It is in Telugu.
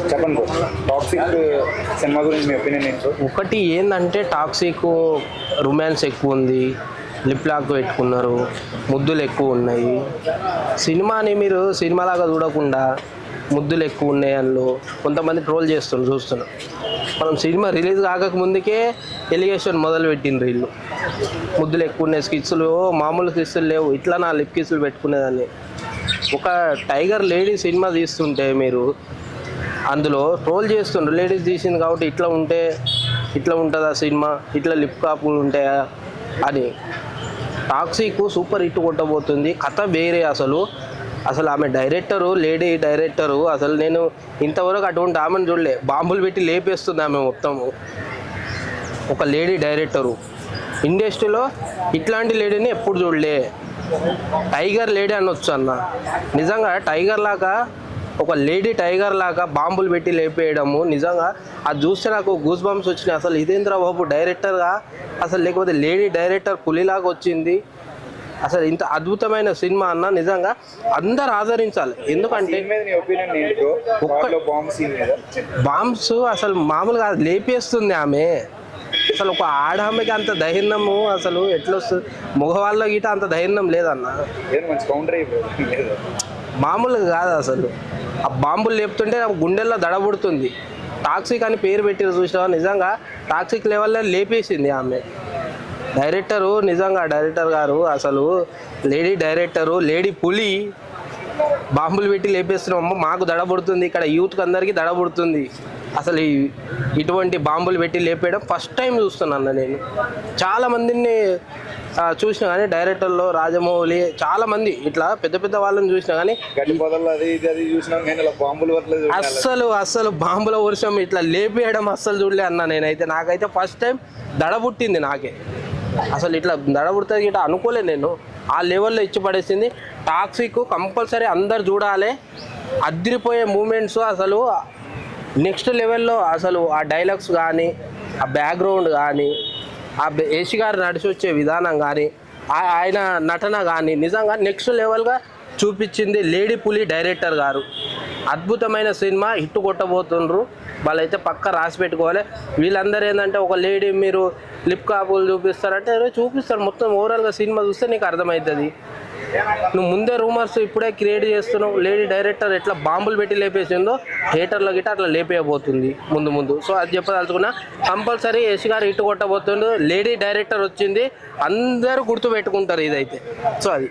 చెప్పండి బ్రో, టాక్సిక్ సినిమా గురించి మీ ఒపీనియన్ ఏంటో? ఒకటి ఏంటంటే టాక్సిక్ రొమాన్స్ ఎక్కువ ఉంది, లిప్ లాక్ పెట్టుకున్నారు, ముద్దులు ఎక్కువ ఉన్నాయి. సినిమాని మీరు సినిమాలాగా చూడకుండా ముద్దులు ఎక్కువ ఉన్నాయి అందులో కొంతమంది ట్రోల్ చూస్తున్నాం. మనం సినిమా రిలీజ్ కాక ముందుకే ఎలిగేషన్ మొదలు పెట్టిండ్రు వీళ్ళు. ముద్దులు ఎక్కువ ఉన్నాయి, స్కిట్స్లు మామూలు స్కిట్స్లు లేవు, ఇట్లా నా లిప్ కిస్సులు పెట్టుకునేదాన్ని. ఒక టైగర్ లేడీ సినిమా తీస్తుంటే మీరు అందులో ట్రోల్ చేస్తుండ్రు, లేడీస్ తీసింది కాబట్టి ఇట్లా ఉంటుందా సినిమా, ఇట్లా లిప్ కాపులు ఉంటాయా అని. టాక్సిక్ సూపర్ హిట్ కొట్టబోతుంది, కథ వేరే. అసలు ఆమె డైరెక్టరు, లేడీ డైరెక్టరు, అసలు నేను ఇంతవరకు అటువంటి ఆమెను చూడలే. బాంబులు పెట్టి లేపేస్తుంది ఆమె మొత్తము. ఒక లేడీ డైరెక్టరు ఇండస్ట్రీలో ఇట్లాంటి లేడీని ఎప్పుడు చూడలే. టైగర్ లేడీ అనొచ్చు అన్న. నిజంగా టైగర్ లాగా, ఒక లేడీ టైగర్ లాగా బాంబులు పెట్టి లేపేయడము, నిజంగా అది చూస్తే నాకు గూస్ బంప్స్ వచ్చినాయి. అసలు ఇదేంద్ర బాబు డైరెక్టర్గా, అసలు లేకపోతే లేడీ డైరెక్టర్ పులిలాగా వచ్చింది. అసలు ఇంత అద్భుతమైన సినిమా అన్న, నిజంగా అందరు ఆదరించాలి. ఎందుకంటే బాంబ్స్ అసలు మామూలుగా లేపేస్తుంది ఆమె. అసలు ఒక ఆడామెకి అంత ధైర్యము అసలు ఎట్లా వస్తుంది? మగవాళ్ళ గీట అంత ధైర్యం లేదన్న, మామూలుగా కాదు. అసలు ఆ బాంబులు లేపుతుంటే గుండెల్లో దడబుడుతుంది. టాక్సిక్ అని పేరు పెట్టి చూసినా నిజంగా టాక్సిక్ లెవెల్లో లేపేసింది ఆమె. డైరెక్టరు, నిజంగా డైరెక్టర్ గారు అసలు లేడీ డైరెక్టరు, లేడీ పులి. బాంబులు పెట్టి లేపేస్తున్నాము, మాకు దడబడుతుంది, ఇక్కడ యూత్కి అందరికీ దడబడుతుంది. అసలు ఇటువంటి బాంబులు పెట్టి లేపేయడం ఫస్ట్ టైం చూస్తున్నాను నేను. చాలామందిని చూసినా కానీ డైరెక్టర్లో రాజమౌళి చాలామంది ఇట్లా పెద్ద వాళ్ళని చూసినా కానీ అస్సలు బాంబుల వర్షం ఇట్లా లేపేయడం అస్సలు చూడలే అన్న నేనైతే. నాకైతే ఫస్ట్ టైం దడబుట్టింది నాకే. అసలు ఇట్లా దడబుడుతుంది ఇట్లా అనుకోలే నేను. ఆ లెవెల్లో ఇచ్చి పడేసింది. టాక్సిక్ కంపల్సరీ అందరు చూడాలి. అదిరిపోయే మూమెంట్స్ అసలు నెక్స్ట్ లెవెల్లో. అసలు ఆ డైలాగ్స్ కానీ, ఆ బ్యాక్గ్రౌండ్ కానీ, ఆ ఏషి గారు నడిచి వచ్చే విధానం కానీ, ఆయన నటన కానీ నిజంగా నెక్స్ట్ లెవెల్గా చూపించింది లేడీ పులి డైరెక్టర్ గారు. అద్భుతమైన సినిమా, హిట్ కొట్టబోతుండ్రు. వాళ్ళైతే పక్క రాసి పెట్టుకోవాలి. వీళ్ళందరూ ఏంటంటే ఒక లేడీ మీరు లిప్ కాపులు చూపిస్తారంటే చూపిస్తారు, మొత్తం ఓవరాల్గా సినిమా చూస్తే నీకు అర్థమవుతుంది. నువ్వు ముందే రూమర్స్ ఇప్పుడే క్రియేట్ చేస్తున్నావు. లేడీ డైరెక్టర్ ఎట్లా బాంబులు పెట్టి లేపేసిందో థియేటర్లో గిట్ట అట్లా లేపేయబోతుంది ముందు. సో అది చెప్పదలుచుకున్నా. కంపల్సరీ యశ్ గారు హిట్ కొట్టబోతుండు. లేడీ డైరెక్టర్ వచ్చింది, అందరూ గుర్తు పెట్టుకుంటారు ఇదైతే. సో అది